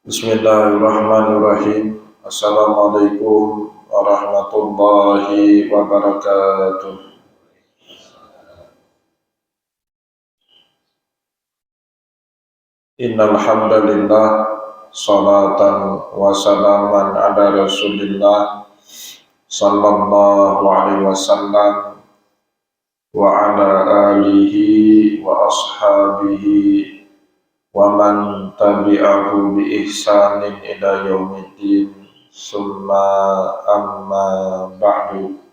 Bismillahirrahmanirrahim. Assalamualaikum warahmatullahi wabarakatuh. Innal hamdalillah salatan wa salaman ala Rasulillah sallallahu alaihi wasallam wa ala alihi wa ashabihi wa man tabi'ahu bi ihsanin ila yaumiddin summa amma ba'du.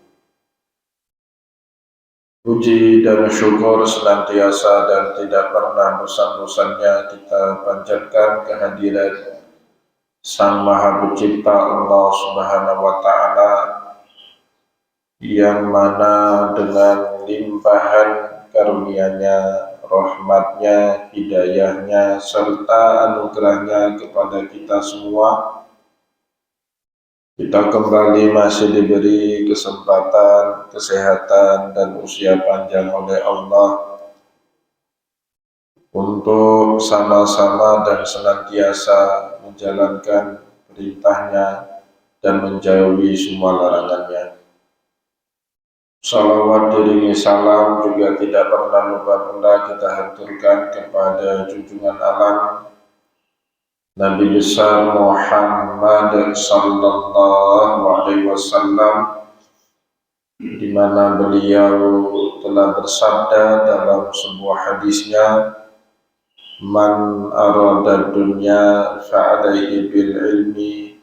Puji dan syukur senantiasa dan tidak pernah bosan-bosannya kita panjatkan kehadiran Sang Maha Pencipta Allah Subhanahu wa Ta'ala, yang mana dengan limpahan karunia-Nya, rahmatnya, hidayahnya, serta anugerahnya kepada kita semua, kita kembali masih diberi kesempatan, kesehatan, dan usia panjang oleh Allah untuk sama-sama dan senantiasa menjalankan perintahnya dan menjauhi semua larangannya. Salawat diringi salam juga tidak pernah lupa pula kita haturkan kepada junjungan alam Nabi besar Muhammad sallallahu alaihi wasallam, di mana beliau telah bersabda dalam sebuah hadisnya, "Man arada dunya fa'alaihi bil ilmi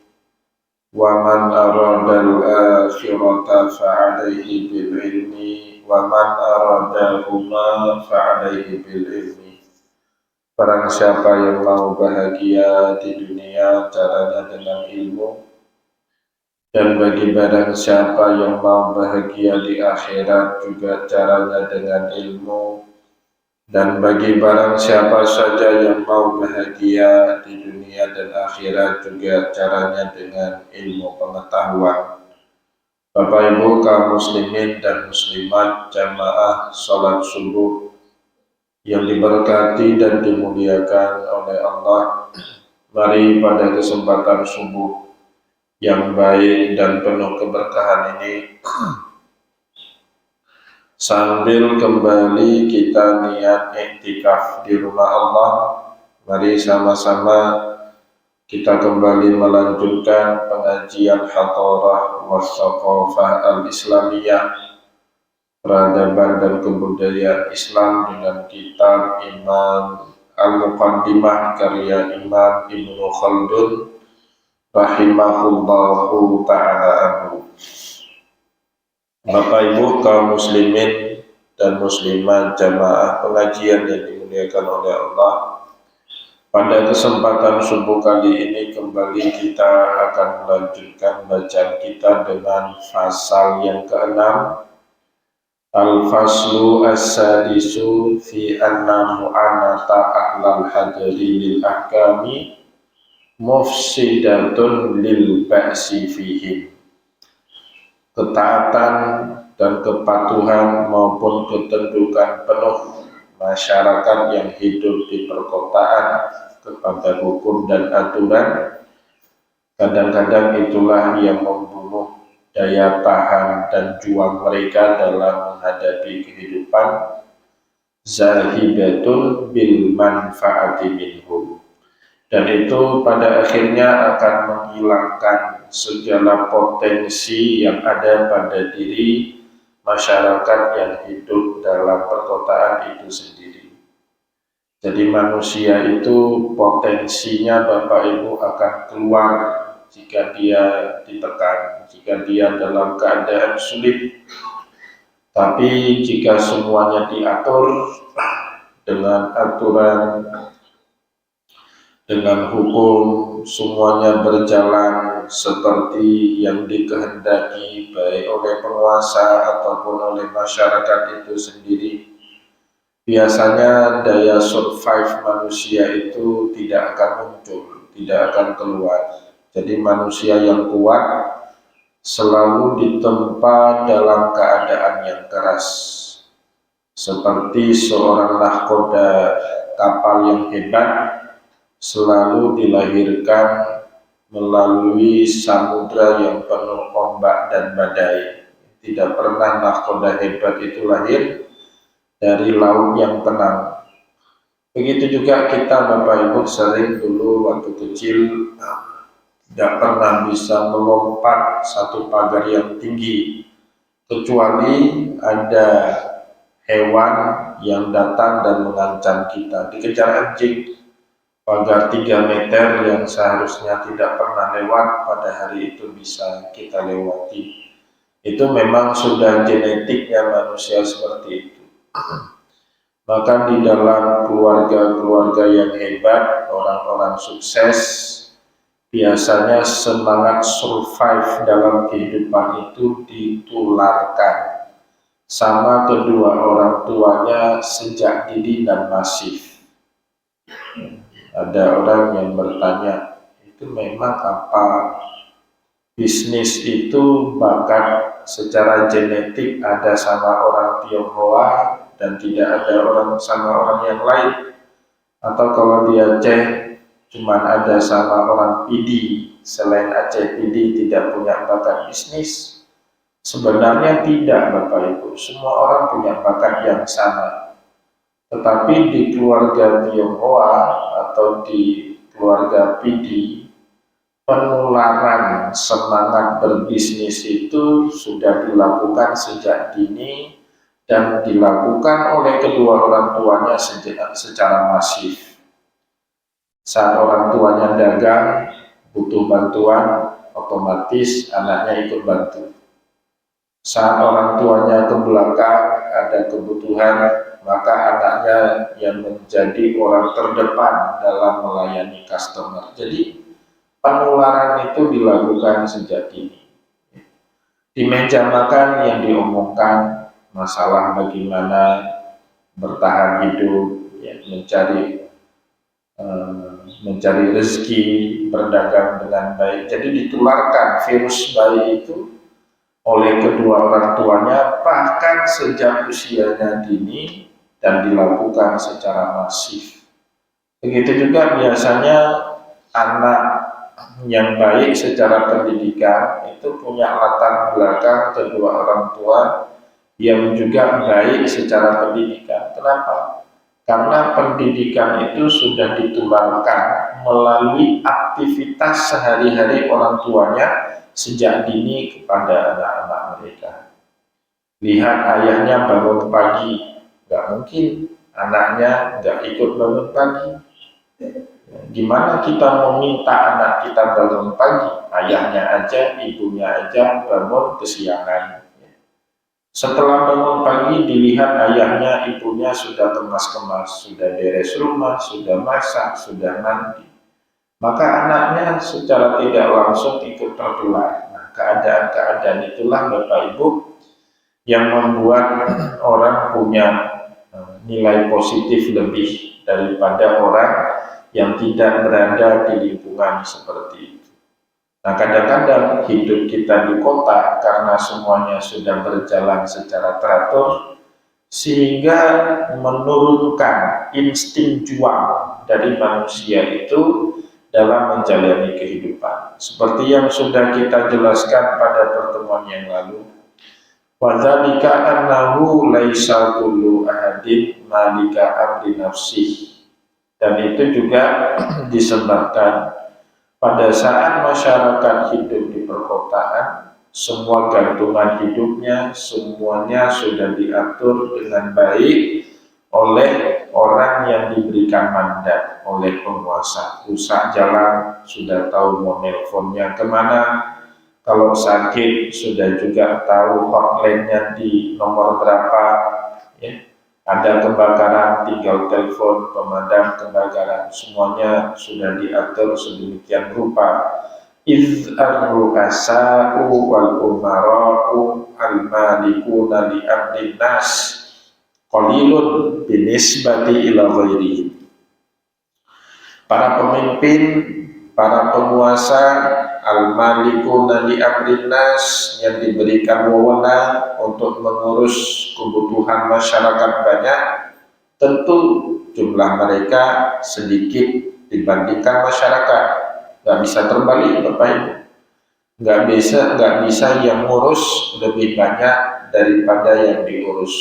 wa man arada al-akhirata fa'alaihi bil ilmi wa man aradahuma fa'alaihi bil ilmi." Barang siapa yang mau bahagia di dunia, caranya dengan ilmu, dan bagi barang siapa yang mau bahagia di akhirat juga caranya dengan ilmu, dan bagi barang siapa saja yang mau bahagia di dunia dan akhirat juga caranya dengan ilmu pengetahuan. Bapak Ibu kaum muslimin dan muslimat jamaah salat subuh yang diberkati dan dimuliakan oleh Allah, mari pada kesempatan subuh yang baik dan penuh keberkahan ini, sambil kembali kita niat iktikaf di rumah Allah, mari sama-sama kita kembali melanjutkan pengajian Hadarah Wassaqafah Al-Islamiyah, peradaban dan kebudayaan Islam, dengan kitab Imam Al-Muqaddimah karya Imam Ibnu Khaldun rahimahullahu ta'ala anhu. Bapak Ibu kaum muslimin dan muslimat jamaah pengajian yang dimuliakan oleh Allah, pada kesempatan subuh kali ini kembali kita akan melanjutkan bacaan kita dengan pasal yang ke-6, Al-Faslu As-Sadisu fi anna mu'anata ahlal hadri lil ahkami mufsidatun lil ba'si fihim. Ketaatan dan kepatuhan maupun ketentukan penuh masyarakat yang hidup di perkotaan kepada hukum dan aturan, kadang-kadang itulah yang membunuh daya tahan dan juang mereka dalam menghadapi kehidupan, zahibatun bil manfaati minhum, dan itu pada akhirnya akan menghilangkan segala potensi yang ada pada diri masyarakat yang hidup dalam perkotaan itu sendiri. Jadi manusia itu potensinya Bapak Ibu akan keluar jika dia ditekan, jika dia dalam keadaan sulit. Tapi jika semuanya diatur dengan aturan, dengan hukum, semuanya berjalan seperti yang dikehendaki baik oleh penguasa ataupun oleh masyarakat itu sendiri, biasanya daya survive manusia itu tidak akan muncul, tidak akan keluar. Jadi manusia yang kuat selalu ditempa dalam keadaan yang keras, seperti seorang nahkoda kapal yang hebat selalu dilahirkan melalui samudra yang penuh ombak dan badai. Tidak pernah nahkoda hebat itu lahir dari laut yang tenang. Begitu juga kita Bapak Ibu sering dulu waktu kecil tidak pernah bisa melompat satu pagar yang tinggi, kecuali ada hewan yang datang dan mengancam kita. Dikejar anjing, pagar 3 meter yang seharusnya tidak pernah lewat, pada hari itu bisa kita lewati. Itu memang sudah genetiknya manusia seperti itu. Maka di dalam keluarga-keluarga yang hebat, orang-orang sukses, biasanya semangat survive dalam kehidupan itu ditularkan sama kedua orang tuanya sejak dini dan masif. Ada orang yang bertanya, itu memang apa bisnis itu bakat secara genetik ada sama orang Tionghoa dan tidak ada orang sama orang yang lain, atau kalau di Aceh cuman ada sama orang Pidi, selain Aceh Pidi tidak punya bakat bisnis? Sebenarnya tidak Bapak Ibu, semua orang punya bakat yang sama. Tetapi di keluarga Tionghoa atau di keluarga Pidi, penularan semangat berbisnis itu sudah dilakukan sejak dini dan dilakukan oleh kedua orang tuanya secara masif. Saat orang tuanya dagang, butuh bantuan, otomatis anaknya ikut bantu. Saat orang tuanya ke belakang, ada kebutuhan, maka anaknya yang menjadi orang terdepan dalam melayani customer. Jadi penularan itu dilakukan sejak dini. Di meja makan yang diomongkan masalah bagaimana bertahan hidup, ya, mencari rezeki, berdagang dengan baik. Jadi ditularkan virus baik itu oleh kedua orang tuanya bahkan sejak usianya dini dan dilakukan secara masif. Begitu juga biasanya anak yang baik secara pendidikan itu punya latar belakang kedua orang tua yang juga baik secara pendidikan. Kenapa? Karena pendidikan itu sudah ditularkan melalui aktivitas sehari-hari orang tuanya sejak dini kepada anak-anak mereka. Lihat ayahnya bangun pagi, nggak mungkin anaknya nggak ikut bangun pagi. Gimana kita mau minta anak kita bangun pagi? Ayahnya aja, ibunya aja bangun kesiangan. Setelah bangun pagi dilihat ayahnya, ibunya sudah kemas-kemas, sudah beres rumah, sudah masak, sudah mandi. Maka anaknya secara tidak langsung ikut tertular. Nah, keadaan-keadaan itulah Bapak Ibu yang membuat orang punya nilai positif lebih daripada orang yang tidak berada di lingkungan seperti itu. Nah, kadang-kadang hidup kita di kota karena semuanya sudah berjalan secara teratur sehingga menurunkan insting juang dari manusia itu dalam menjalani kehidupan. Seperti yang sudah kita jelaskan pada pertemuan yang lalu, wadzalika annahu laisa kullu ahadin malika amri nafsih. Dan itu juga disebabkan pada saat masyarakat hidup di perkotaan, semua gantungan hidupnya semuanya sudah diatur dengan baik oleh orang yang diberikan mandat oleh penguasa. Rusak jalan sudah tahu mau nelponnya kemana, kalau sakit sudah juga tahu hotline-nya di nomor berapa, ya. Ada kebakaran tinggal telepon pemadam kebakaran, semuanya sudah diatur sedemikian rupa. Iz ar-ru'asa'u wal umara'u al-malikuna li amrin nas qalilun binisbati ila ghairihim. Para pemimpin, para penguasa, al-malikuna li amrin nas, yang diberikan wewenang untuk mengurus kebutuhan masyarakat banyak, tentu jumlah mereka sedikit dibandingkan masyarakat. Nggak bisa terbalik Bapak Ibu. Nggak bisa yang ngurus lebih banyak daripada yang diurus.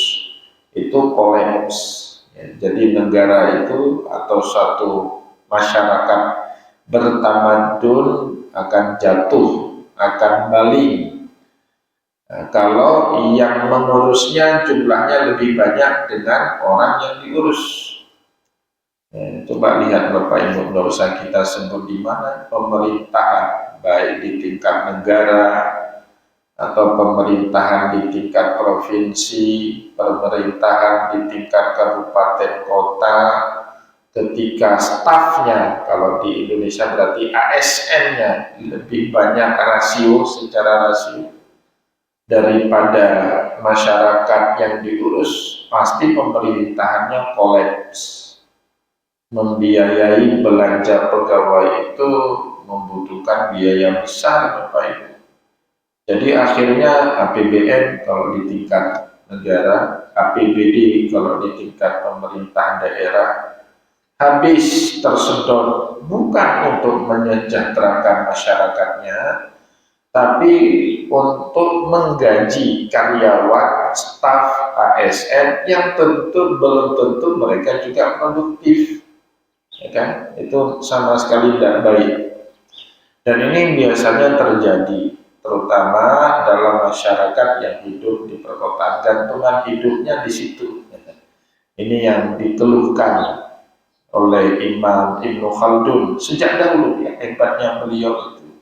Itu kolaps. Ya, jadi negara itu atau suatu masyarakat bertamadun akan jatuh, akan baling. Nah, kalau yang mengurusnya jumlahnya lebih banyak dengan orang yang diurus. Ya, coba lihat Bapak Ibu, nggak usah kita sebut di mana pemerintahan, baik di tingkat negara atau pemerintahan di tingkat provinsi, pemerintahan di tingkat kabupaten kota, ketika stafnya, kalau di Indonesia berarti ASN-nya lebih banyak secara rasio daripada masyarakat yang diurus, pasti pemerintahannya kolaps. Membiayai belanja pegawai itu membutuhkan biaya besar Bapak Ibu. Jadi akhirnya APBN kalau di tingkat negara, APBD kalau di tingkat pemerintah daerah habis tersedot bukan untuk menyejahterakan masyarakatnya, tapi untuk menggaji karyawan, staf ASN yang belum tentu mereka juga produktif. Ya kan? Itu sama sekali tidak baik. Dan ini biasanya terjadi terutama dalam masyarakat yang hidup di perkotaan, gantungan hidupnya di situ. Ini yang dikeluhkan oleh Imam Ibnu Khaldun sejak dahulu. Ya, hebatnya beliau itu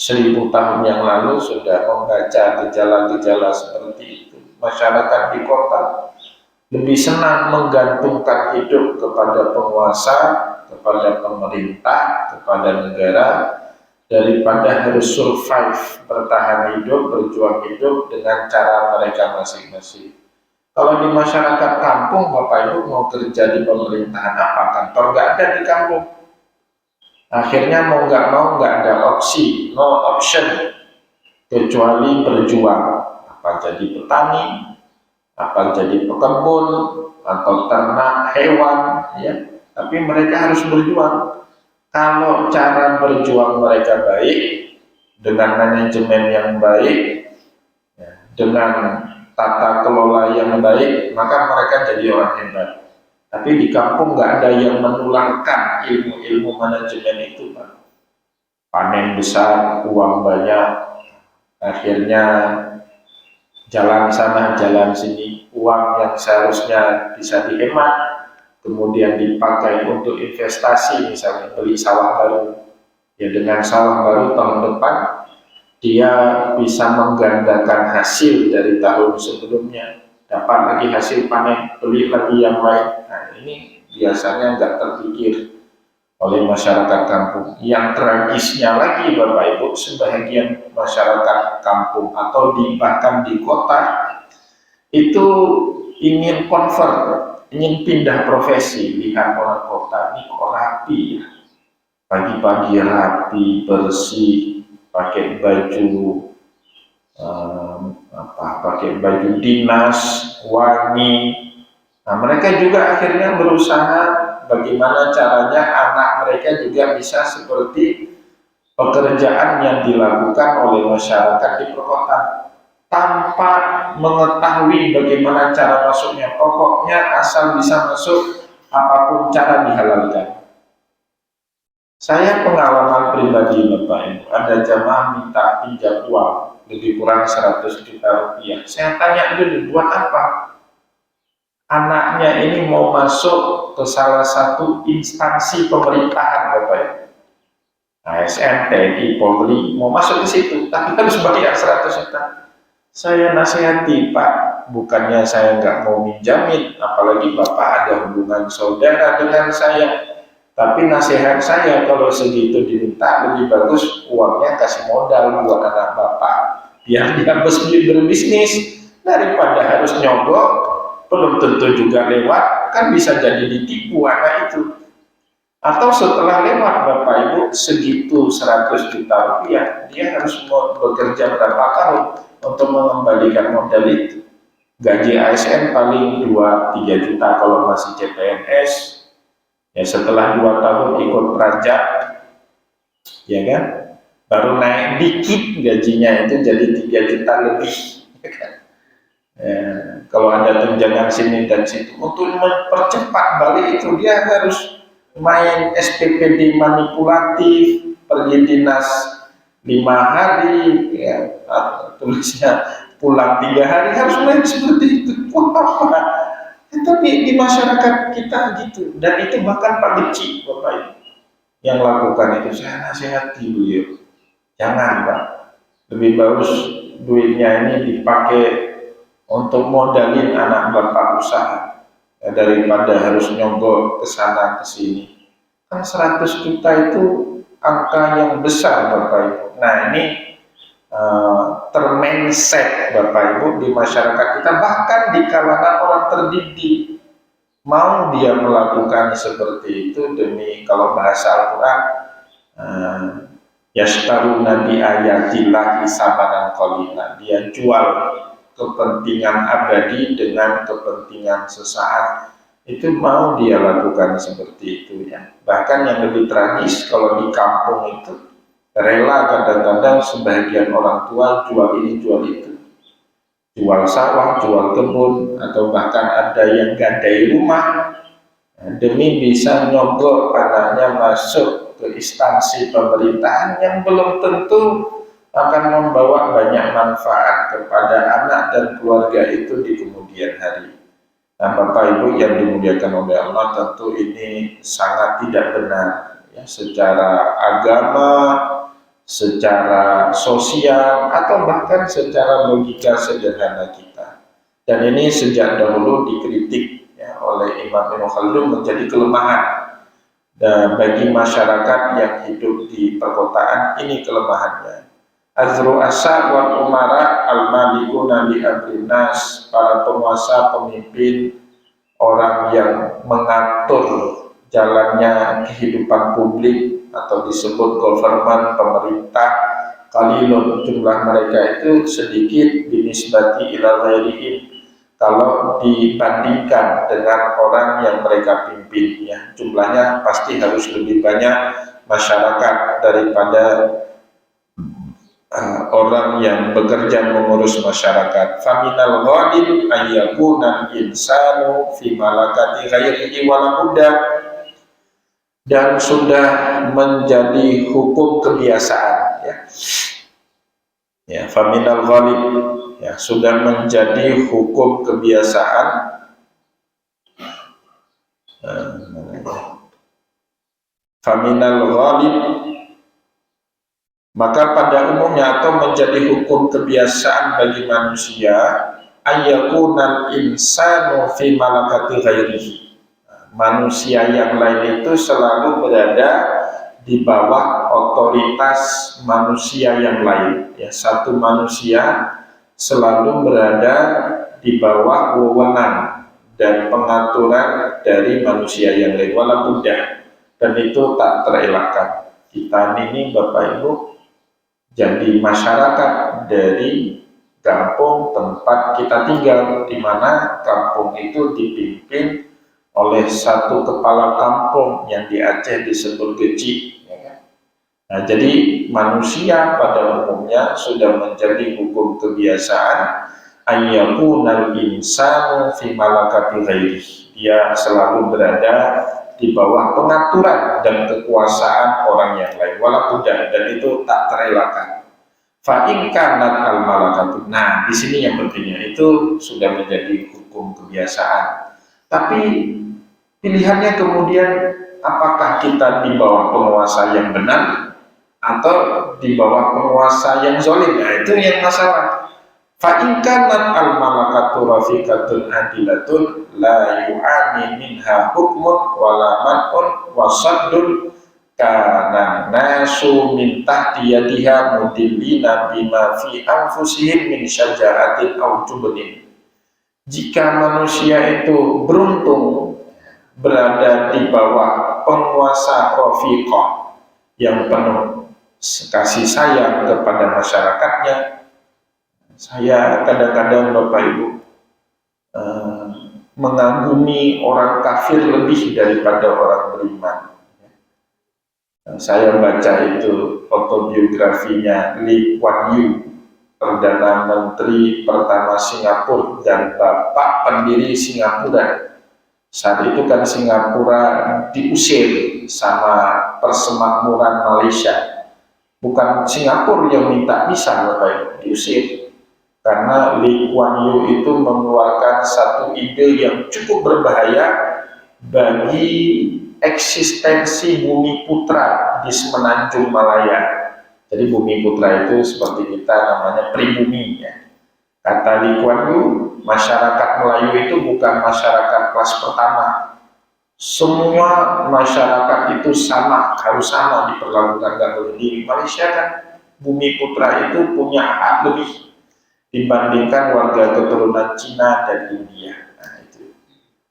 1000 tahun yang lalu sudah membaca gejala-gejala seperti itu. Masyarakat di kota lebih senang menggantungkan hidup kepada penguasa, kepada pemerintah, kepada negara, daripada harus survive, bertahan hidup, berjuang hidup dengan cara mereka masing-masing. Kalau di masyarakat kampung, Bapak Ibu mau kerja di pemerintahan apa? Kantor nggak ada di kampung. Akhirnya mau nggak ada opsi, no option, kecuali berjuang. Apa jadi petani, apa jadi pekebun atau ternak hewan, ya. Tapi mereka harus berjuang. Kalau cara berjuang mereka baik, dengan manajemen yang baik, ya, dengan tata kelola yang baik, maka mereka jadi orang hebat. Tapi di kampung nggak ada yang menularkan ilmu-ilmu manajemen itu, Pak. Panen besar, uang banyak, akhirnya jalan sana, jalan sini, uang yang seharusnya bisa dihemat, kemudian dipakai untuk investasi, misalnya beli sawah baru. Ya, dengan sawah baru tahun depan, dia bisa menggandakan hasil dari tahun sebelumnya, dapat lagi hasil panen, beli lagi yang lain. Nah, ini biasanya nggak terpikir oleh masyarakat kampung. Yang tragisnya lagi Bapak Ibu, sebagian masyarakat kampung atau bahkan di kota itu ingin convert, ingin pindah profesi. Lihat orang kota ini kok rapi ya, pagi-pagi rapi, bersih, pakai baju pakai baju dinas, wangi. Nah, mereka juga akhirnya berusaha bagaimana caranya anak mereka juga bisa seperti pekerjaan yang dilakukan oleh masyarakat di perkotaan, tanpa mengetahui bagaimana cara masuknya. Pokoknya asal bisa masuk, apapun cara dihalalkan. Saya pengalaman pribadi Bapak Ibu, ada jamaah minta pinjam uang lebih kurang 100 juta rupiah. Saya tanya dulu, buat apa? Anaknya ini mau masuk ke salah satu instansi pemerintahan Bapak Ibu, ASN, TNI, Polri, mau masuk ke situ, tapi harus bayar 100 juta. Saya nasihati, Pak, bukannya saya nggak mau minjamin, apalagi Bapak ada hubungan saudara dengan saya. Tapi nasihat saya, kalau segitu diminta, lebih bagus uangnya kasih modal buat anak Bapak, biar dia berbisnis, daripada harus nyogok, belum tentu juga lewat, kan bisa jadi ditipu anak itu. Atau setelah lewat Bapak Ibu, segitu 100 juta rupiah, dia harus bekerja berapa tahun untuk mengembalikan modal itu. Gaji ASN paling 2-3 juta kalau masih CPNS, Ya setelah 2 tahun ikut pajak, ya kan, baru naik dikit gajinya itu jadi 3 juta lebih. Ya kan? Ya, kalau ada tunjangan sini dan situ, untuk mempercepat balik itu dia harus main SPPD manipulatif, pergi dinas 5 hari, ya, tulisnya pulang 3 hari, harus main seperti itu. Wah, itu di masyarakat kita gitu, dan itu bahkan Pak Beci, Bapak Ibu, yang lakukan itu. Saya nasihati beliau, jangan Pak, lebih bagus duitnya ini dipakai untuk modalin anak Bapak usaha, ya, daripada harus nyogok ke sana ke sini. Kan 100 juta itu angka yang besar Bapak Ibu. Nah ini termindset Bapak Ibu di masyarakat kita, bahkan di kalangan orang terdidik. Mau dia melakukan seperti itu demi, kalau bahasa Al-Quran, yashtaruna bi ayatillahi samanan qalila, dia jual kepentingan abadi dengan kepentingan sesaat. Itu mau dia lakukan seperti itu, ya. Bahkan yang lebih tragis, kalau di kampung itu rela kadang-kadang sebagian orang tua jual ini jual itu, jual sawah, jual kebun, atau bahkan ada yang gadai rumah demi bisa nyogok anaknya masuk ke instansi pemerintahan yang belum tentu akan membawa banyak manfaat kepada anak dan keluarga itu di kemudian hari. Nah, Bapak Ibu yang dimuliakan oleh Allah, tentu ini sangat tidak benar, ya, secara agama, secara sosial, atau bahkan secara logika sederhana kita. Dan ini sejak dahulu dikritik, ya, oleh Imam Ibnu Khaldun menjadi kelemahan. Dan bagi masyarakat yang hidup di perkotaan, ini kelemahannya. Azru asa wal umara al-malikuna li amrinas, para penguasa, pemimpin, orang yang mengatur jalannya kehidupan publik atau disebut government, pemerintah, qalilun, jumlah mereka itu sedikit binisbati ila ghairihim, kalau dibandingkan dengan orang yang mereka pimpin, ya, jumlahnya pasti harus lebih banyak masyarakat daripada orang yang bekerja mengurus masyarakat. Faminal ghalib ayyakuna insanu fi malakati ghairihi wala budda, dan sudah menjadi hukum kebiasaan, ya. Ya, faminal ghalib, ya, sudah menjadi hukum kebiasaan. Faminal ghalib, maka pada umumnya atau menjadi hukum kebiasaan bagi manusia, ayyakunal insanu fi malakati ghairihi, manusia yang lain itu selalu berada di bawah otoritas manusia yang lain, ya. Satu manusia selalu berada di bawah wewenang dan pengaturan dari manusia yang lain, walaupun dan itu tak terelakkan. Kita ini Bapak Ibu jadi masyarakat dari kampung tempat kita tinggal, di mana kampung itu dipimpin oleh satu kepala kampung yang di Aceh disebut Geci, ya kan? Nah, jadi manusia pada umumnya sudah menjadi hukum kebiasaan ayyakunal insanu fi malakati ghairihi, dia selalu berada di bawah pengaturan dan kekuasaan orang yang lain, walaupun dan itu tak terelakkan. Fa'in kanat al malakatu. Nah, di sini yang pentingnya itu sudah menjadi hukum kebiasaan. Tapi pilihannya kemudian, apakah kita di bawah penguasa yang benar atau di bawah penguasa yang zalim? Nah, itu yang masalah. Fa'in kanat al malakatu rafiqatun adilatun la yu'ani minha hukmun wala man'un wasaddun kana nasu min tahti yadiha mudillina bima fi anfusihim min syaja'atin aw jubnin. Jika manusia itu beruntung berada di bawah penguasa rafiqah yang penuh kasih sayang kepada masyarakatnya. Saya kadang-kadang Bapak Ibu mengagumi orang kafir lebih daripada orang beriman. Saya baca itu autobiografinya Lee Kuan Yew, Perdana Menteri pertama Singapura dan bapak pendiri Singapura. Saat itu kan Singapura diusir sama persemakmuran Malaysia. Bukan Singapura yang minta pisah, Bapak Ibu, diusir. Karena Lee Kuan Yew itu mengeluarkan satu ide yang cukup berbahaya bagi eksistensi Bumi Putra di Semenanjung Malaya. Jadi Bumi Putra itu seperti kita namanya pribumi ya. Kata Lee Kuan Yew, masyarakat Melayu itu bukan masyarakat kelas pertama. Semua masyarakat itu sama, harus sama diperlakukan. Nggak boleh di Malaysia kan Bumi Putra itu punya hak lebih dibandingkan warga keturunan Cina dan India. Nah, itu.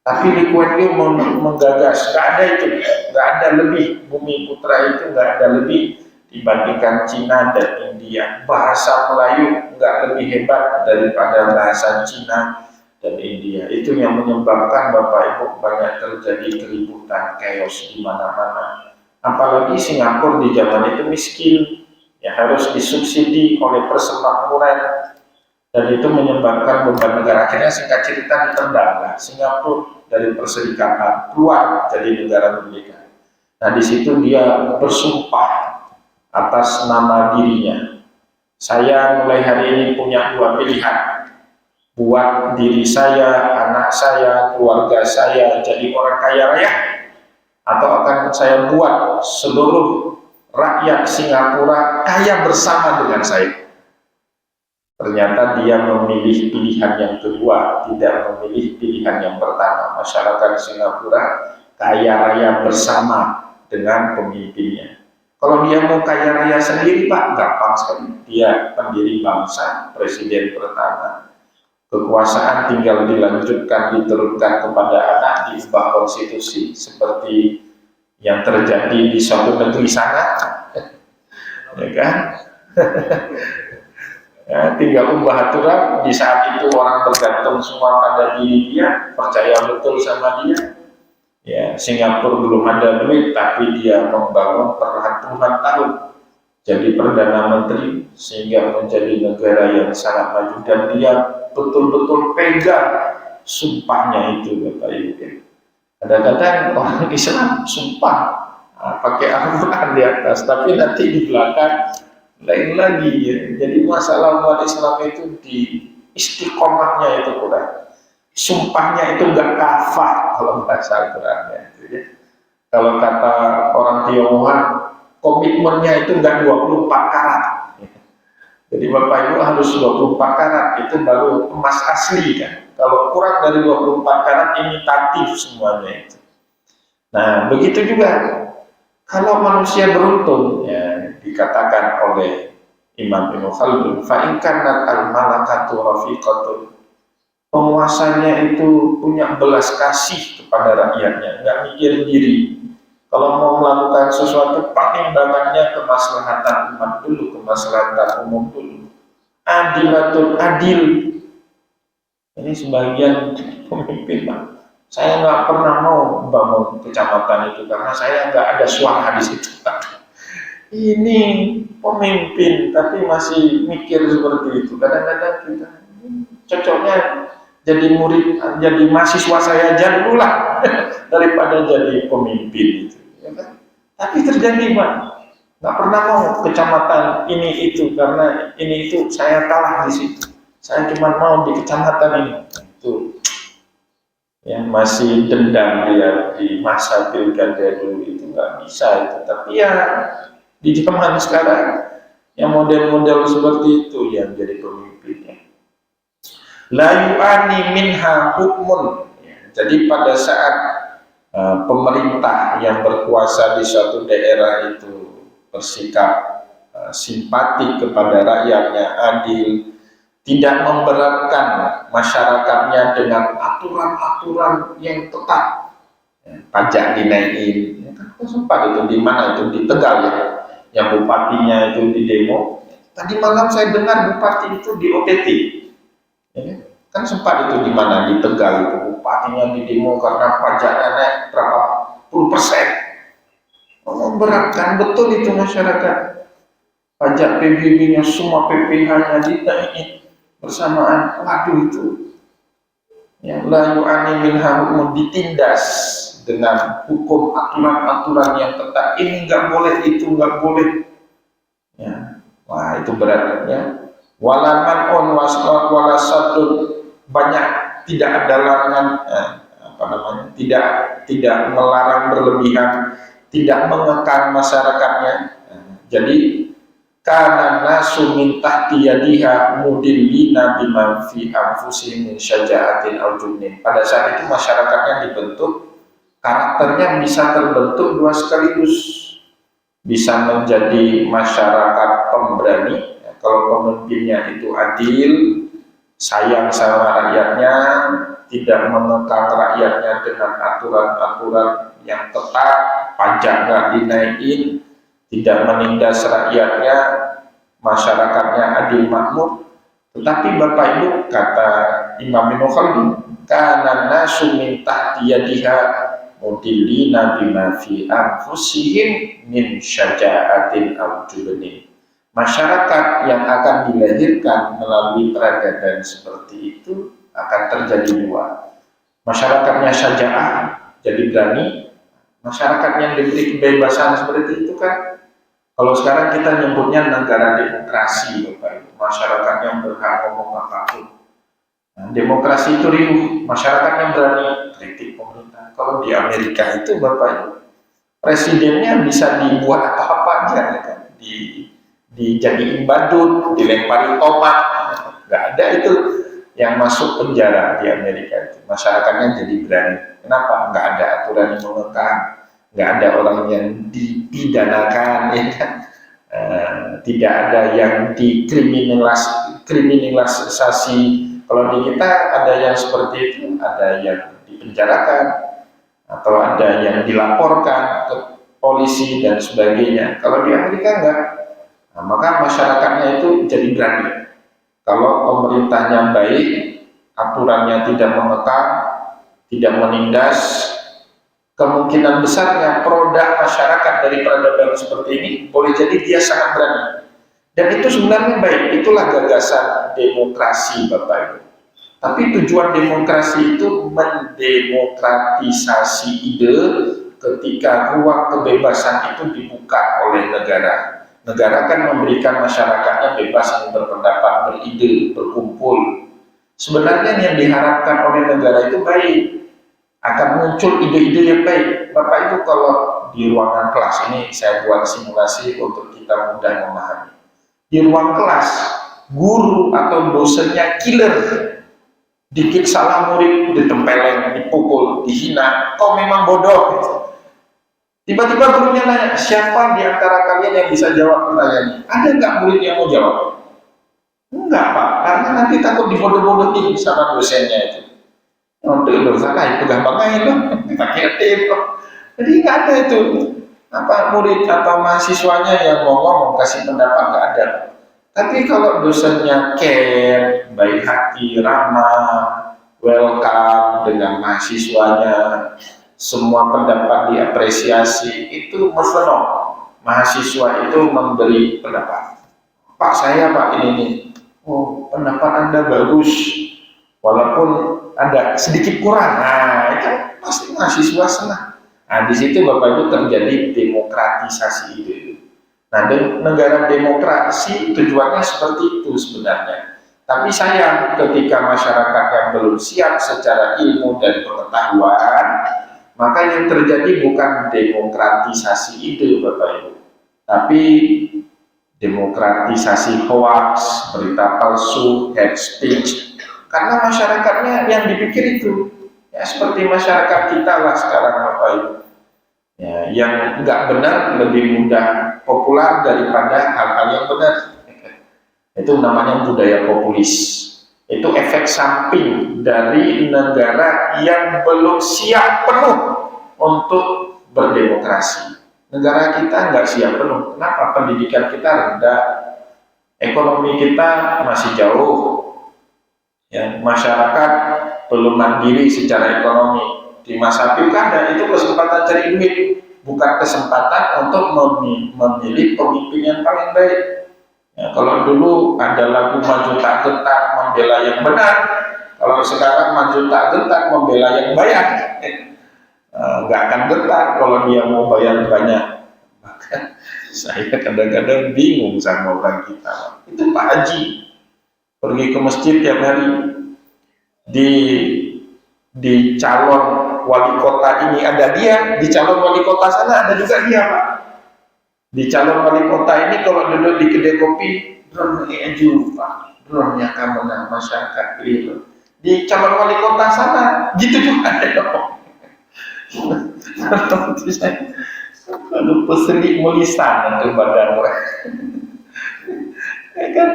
Tapi Lee Kuan Yew menggagas, nggak ada itu, nggak ada lebih. Bumi Putra itu nggak ada lebih dibandingkan Cina dan India. Bahasa Melayu nggak lebih hebat daripada bahasa Cina dan India. Itu yang menyebabkan Bapak Ibu banyak terjadi keributan, chaos di mana-mana. Apalagi Singapura di zaman itu miskin, ya harus disubsidi oleh persemakmuran, dan itu menyebabkan beban negara. Akhirnya singkat cerita ditendang Singapura dari perserikatan keluar jadi negara merdeka. Nah di situ dia bersumpah atas nama dirinya, saya mulai hari ini punya dua pilihan, buat diri saya, anak saya, keluarga saya jadi orang kaya raya, atau akan saya buat seluruh rakyat Singapura kaya bersama dengan saya. Ternyata dia memilih pilihan yang kedua, tidak memilih pilihan yang pertama. Masyarakat Singapura kaya raya bersama dengan pemimpinnya. Kalau dia mau kaya raya sendiri, Pak, gampang sekali. Dia pendiri bangsa, presiden pertama. Kekuasaan tinggal dilanjutkan, diturunkan kepada anak, diubah konstitusi. Seperti yang terjadi di suatu negeri sana. Ya kan? Ya, tinggal ubah aturan. Di saat itu orang bergantung semua pada diri dia, percaya betul sama dia. Ya, Singapura belum ada duit, tapi dia membangun puluhan tahun jadi perdana menteri sehingga menjadi negara yang sangat maju, dan dia betul-betul pegang sumpahnya itu, Bapak Ibu. Kadang-kadang orang Islam sumpah pakai Al-Quran di atas, tapi nanti di belakang lain lagi ya. Jadi masalah umat Islam itu di istiqomahnya itu kurang. Sumpahnya itu enggak kafah kalau bahasa Al-Qurannya. Kalau kata orang Tionghoa, komitmennya itu enggak 24 karat. Jadi Bapak Ibu harus 24 karat, itu baru emas asli kan. Kalau kurang dari 24 karat, imitatif semuanya itu. Nah begitu juga kalau manusia beruntung, ya dikatakan oleh Imam Ibnu Khaldun, fa in kanat al-malakatu rafiqatun, penguasanya itu punya belas kasih kepada rakyatnya, nggak mikir diri. Kalau mau melakukan sesuatu, pertimbangannya kemaslahatan umat dulu, kemaslahatan umum dulu. Adilatul adil. Ini sebagian pemimpin, Pak. Saya nggak pernah mau bangun kecamatan itu karena saya nggak ada suara di situ, Pak. Ini pemimpin tapi masih mikir seperti itu. Kadang-kadang kita cocoknya jadi murid, jadi mahasiswa saya aja dulu lah daripada jadi pemimpin itu, ya kan? Tapi terjadi, Pak, nggak pernah mau kecamatan ini itu karena ini itu saya kalah di situ. Saya cuma mau di kecamatan ini. Itu yang masih dendam dia di masa pilkada dulu itu nggak bisa itu. Tapi ya di zaman sekarang yang model-model seperti itu yang jadi pemimpinnya. La yu'ani minha hukmun. Jadi pada saat pemerintah yang berkuasa di suatu daerah itu bersikap simpati kepada rakyatnya, adil, tidak memberatkan masyarakatnya dengan aturan-aturan yang ketat, pajak dinaikin, sempat itu di mana itu di Tegal ya, yang bupatinya itu di demo. Tadi malam saya dengar bupati itu di OTT. Ya, Kan sempat itu di mana, di Tegal itu bupatinya di demo karena pajaknya naik berapa puluh persen. Memberatkan betul itu masyarakat. Pajak PBB-nya semua, PPh-nya dinaikin bersamaan. Waduh itu yang la yu'ani minha hukum, ditindas dengan hukum aturan-aturan yang ketat. Ini nggak boleh, itu nggak boleh. Ya. Wah itu berat ya. Walaman on wasnot walasadun, banyak tidak ada larangan tidak melarang berlebihan, tidak mengekang masyarakatnya. Jadi karena nasu min tahti yadiha mudillina bima fi anfusihim min syaja'atin aw jubnin. Pada saat itu masyarakatnya dibentuk, karakternya bisa terbentuk dua sekaligus. Bisa menjadi masyarakat pemberani, ya, kalau pemimpinnya itu adil, sayang sama rakyatnya, tidak mengekang rakyatnya dengan aturan-aturan yang ketat, pajak nggak dinaikin, tidak menindas rakyatnya, masyarakatnya adil makmur. Tetapi Bapak Ibu, kata Imam Ibnu Khaldun, kana nasu min tahti yadiha mudillina bima fi anfusihim min syaja'atin aw jubnin. Masyarakat yang akan dilahirkan melalui peradaban seperti itu akan terjadi dua. Masyarakatnya syaja'ah, jadi berani. Masyarakat yang diberi kebebasan seperti itu kan, kalau sekarang kita nyebutnya negara demokrasi, Bapak Ibu. Masyarakat yang berhak ngomong apapun. Nah, demokrasi itu riuh, masyarakat yang berani kritik pemerintah. Kalau di Amerika itu Bapak Ibu, presidennya bisa dibuat apa-apa aja, ya kan? Dijadiin badut, dilempari tomat, nggak ada itu yang masuk penjara di Amerika itu. Masyarakatnya jadi berani. Kenapa? Nggak ada aturan yang mengekang, nggak ada orang yang dipidanakan, ya kan? Tidak ada yang dikriminalisasi. Kalau di kita ada yang seperti itu, ada yang dipenjarakan atau ada yang dilaporkan ke polisi dan sebagainya. Kalau di Amerika enggak. Nah, maka masyarakatnya itu jadi berani. Kalau pemerintahnya baik, aturannya tidak mengekang, tidak menindas, kemungkinan besarnya produk masyarakat dari peradaban seperti ini boleh jadi dia sangat berani. Dan itu sebenarnya baik, itulah gagasan demokrasi Bapak Ibu. Tapi tujuan demokrasi itu mendemokratisasi ide ketika ruang kebebasan itu dibuka oleh negara. Negara kan memberikan masyarakatnya bebas berpendapat, beride, berkumpul. Sebenarnya yang diharapkan oleh negara itu baik, akan muncul ide-ide yang baik. Bapak Ibu kalau di ruangan kelas, ini saya buat simulasi untuk kita mudah memahami. Di ruang kelas, guru atau dosennya killer, dikit salah murid ditempeleng, dipukul, dihina, kau memang bodoh. Tiba-tiba gurunya nanya, siapa di antara kalian yang bisa jawab pertanyaan ini? Ada nggak murid yang mau jawab? Enggak Pak, karena nanti takut dibodoh-bodohin sama dosennya itu. Untuk salah itu gampang aja loh, pakai tembok. Jadi nggak ada itu murid atau mahasiswanya yang mau ngomong kasih pendapat, nggak ada. Tapi kalau dosennya care, baik hati, ramah, welcome dengan mahasiswanya, semua pendapat diapresiasi, itu mufno. Mahasiswa itu memberi pendapat. Pak saya Pak ini, oh pendapat Anda bagus, walaupun ada sedikit kurang. Nah itu pasti mahasiswa senang. Nah di situ Bapak Ibu terjadi demokratisasi ide. Nah, negara demokrasi tujuannya seperti itu sebenarnya. Tapi sayang ketika masyarakat yang belum siap secara ilmu dan pengetahuan, maka yang terjadi bukan demokratisasi ide Bapak Ibu, tapi demokratisasi hoax, berita palsu, hate speech. Karena masyarakatnya yang dipikir itu, ya seperti masyarakat kita lah sekarang Bapak Ibu. Ya, yang nggak benar lebih mudah populer daripada hal-hal yang benar. Itu namanya budaya populis. Itu efek samping dari negara yang belum siap penuh untuk berdemokrasi. Negara kita nggak siap penuh. Kenapa? Pendidikan kita rendah, ekonomi kita masih jauh, Ya, masyarakat belum mandiri secara ekonomi. Di masa pilkada itu kesempatan cari duit, bukan kesempatan untuk memilih pemimpin yang paling baik. Ya, kalau dulu ada lagu maju tak gentar membela yang benar, kalau sekarang maju tak gentar membela yang bayar, nggak akan gentar kalau dia mau bayar banyak. Bahkan saya kadang-kadang bingung sama orang kita. Itu Pak Haji pergi ke masjid tiap hari, di calon wali kota ini ada dia, di calon wali kota sana ada juga dia, Pak. Di calon wali kota ini kalau duduk di kedai kopi, drone eju, Pak, drone yang kamu masyarakat gitu. Di calon wali kota sana gitu juga ada dong. Aduh, peselik melisan itu badan ya kan,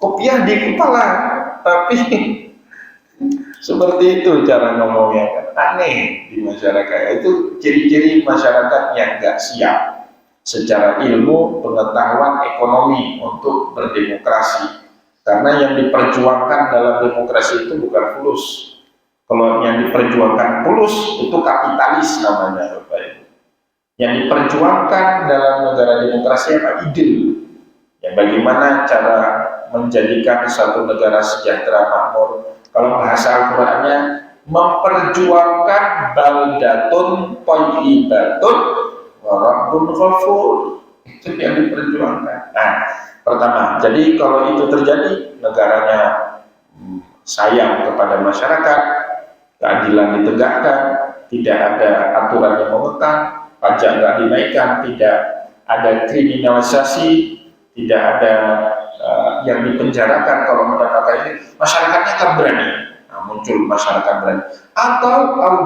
kopiah di kepala, tapi seperti itu cara ngomongnya kan, aneh di masyarakat. Itu ciri-ciri masyarakat yang nggak siap secara ilmu, pengetahuan, ekonomi untuk berdemokrasi. Karena yang diperjuangkan dalam demokrasi itu bukan fulus. Kalau yang diperjuangkan fulus itu kapitalis namanya, Bapak Ibu. Yang diperjuangkan dalam negara demokrasi apa? Ide. Ya, bagaimana cara menjadikan suatu negara sejahtera makmur. Kalau bahasa Al-Qur'annya memperjuangkan baldatun thayyibatun wa rabbun ghafur. Itu yang diperjuangkan. Nah, pertama, jadi kalau itu terjadi, negaranya sayang kepada masyarakat, keadilan ditegakkan, tidak ada aturan yang mengekang, pajak nggak dinaikkan, tidak ada kriminalisasi, tidak ada yang dipenjarakan kalau mendapatkan ini, masyarakatnya akan berani. Nah, muncul masyarakat berani. Atau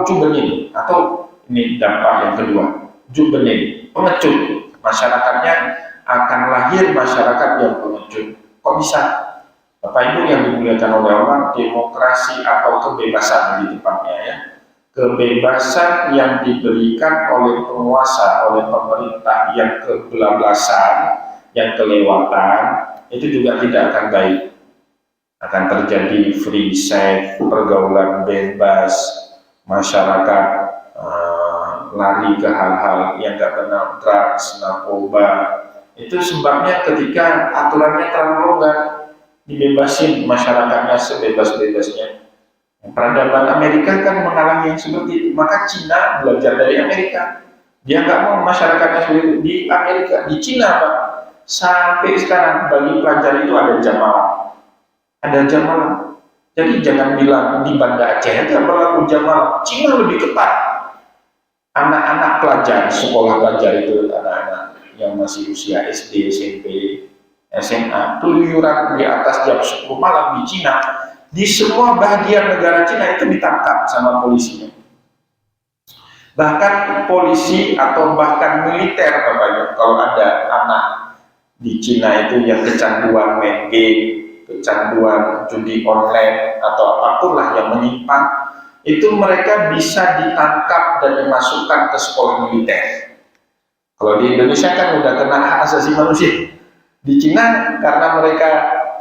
jubenin, atau ini dampak yang kedua, jubenin, pengecut. Masyarakatnya akan lahir masyarakat yang pengecut. Kok bisa? Bapak Ibu yang dimuliakan oleh Allah, demokrasi atau kebebasan di tempatnya ya. Kebebasan yang diberikan oleh penguasa, oleh pemerintah yang kebablasan, yang kelewatan, itu juga tidak akan baik. Akan terjadi free sex, pergaulan bebas, masyarakat lari ke hal-hal yang tidak benar, drugs, narkoba. Itu sebabnya ketika aturannya terlalu longgar, dibebasin masyarakatnya sebebas-bebasnya. Peradaban Amerika kan mengalami yang seperti itu, maka Cina belajar dari Amerika. Dia nggak mau masyarakatnya seperti itu. Di Amerika, di Cina Pak, sampai sekarang bagi pelajar itu ada jam malam. Ada jam malam. Jadi jangan bilang di Banda Aceh itu berlaku jam malam. Cina lebih ketat. Anak-anak pelajar, sekolah pelajar itu anak-anak yang masih usia SD, SMP, SMA, keluyuran di atas jam 10 malam di Cina. Di semua bagian negara Cina itu ditangkap sama polisinya. Bahkan polisi atau bahkan militer, Bapak, kalau ada anak di Cina itu yang kecanduan main game, kecanduan judi online atau apapun lah yang menyimpang, itu mereka bisa ditangkap dan dimasukkan ke sekolah militer. Kalau di Indonesia kan udah kena hak asasi manusia. Di Cina karena mereka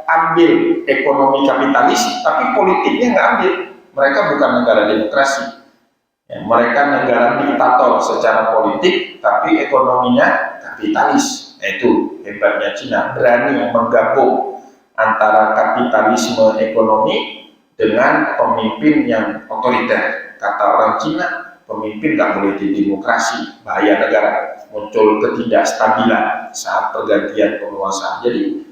ambil ekonomi kapitalis, tapi politiknya nggak ambil. Mereka bukan negara demokrasi. Ya, mereka negara diktator secara politik, tapi ekonominya kapitalis. Itu hebatnya Cina, berani menggabung antara kapitalisme ekonomi dengan pemimpin yang otoriter. Kata orang Cina, pemimpin nggak boleh didemokrasi, bahaya negara, muncul ketidakstabilan saat pergantian penguasa. Jadi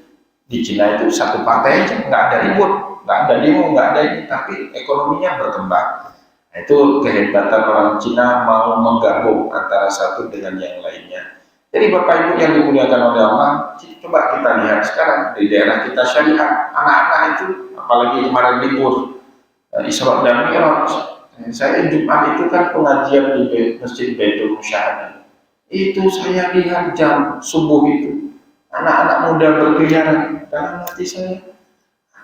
di Cina itu satu partai aja, nggak ada ribut, nggak ada demo, nggak ada ini, tapi ekonominya berkembang. Itu kehebatan orang Cina mau menggabung antara satu dengan yang lainnya. Jadi Bapak Ibu yang dimuliakan oleh Allah, coba kita lihat sekarang di daerah kita syariat, anak-anak itu, apalagi kemarin libur Isra dan Mi'raj. Saya Jumat itu kan pengajian di Masjid Baitul Musyahadah. Itu saya lihat jam subuh itu, anak-anak muda berkeliaran. Dalam hati saya,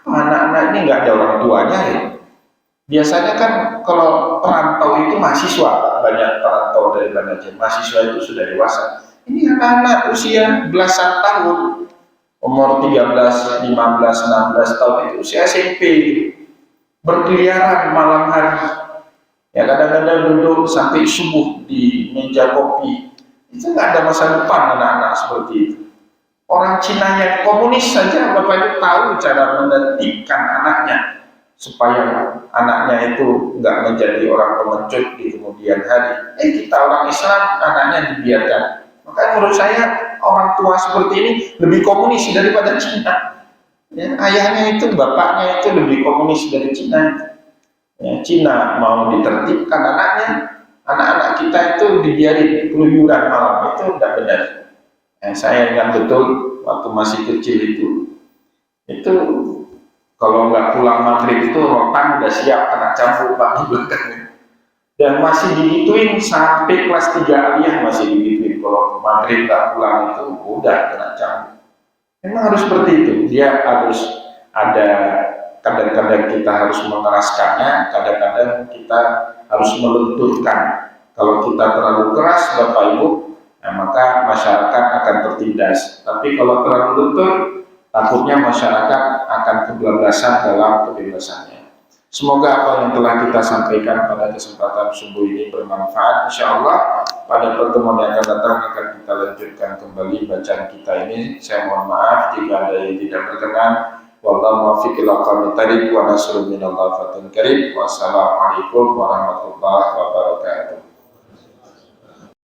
anak-anak ini nggak ada orang tuanya ya. Biasanya kan kalau perantau itu mahasiswa, banyak perantau dari Banda Aceh, mahasiswa itu sudah dewasa. Ini anak-anak usia belasan tahun, umur 13, 15, 16 tahun itu usia SMP gitu. berkeliaran malam hari. Ya kadang-kadang duduk sampai subuh di meja kopi. Itu nggak ada masa depan anak-anak seperti itu. Orang Cina yang komunis saja Bapak Ibu tahu cara menertibkan anaknya supaya anaknya itu nggak menjadi orang pengecut di kemudian hari. Kita orang Islam anaknya dibiarkan. Maka menurut saya orang tua seperti ini lebih komunis daripada Cina. Ya, ayahnya itu, bapaknya itu lebih komunis dari Cina. Ya, Cina mau ditertibkan anaknya, anak-anak kita itu dibiarin keluyuran malam, itu tidak benar. Saya ingat betul waktu masih kecil itu kalau nggak pulang maghrib itu rotan udah siap kena cambuk Pak di belakangnya. Dan masih digituin sampai kelas 3 aliyah masih digituin. Kalau maghrib nggak pulang itu udah kena cambuk. Memang harus seperti itu. Dia harus ada, kadang-kadang kita harus mengeraskannya, kadang-kadang kita harus melenturkan. Kalau kita terlalu keras Bapak Ibu, maka masyarakat akan tertindas. Tapi kalau terlalu lentur, takutnya masyarakat akan kebablasan dalam kebebasannya. Semoga apa yang telah kita sampaikan pada kesempatan subuh ini bermanfaat. Insya Allah pada pertemuan yang akan datang akan kita lanjutkan kembali bacaan kita ini. Saya mohon maaf jika ada yang tidak berkenan. Wallahu muwaffiq ila aqwamit thariq wa nasrun minallah fatun karim. Wassalamualaikum warahmatullahi wabarakatuh.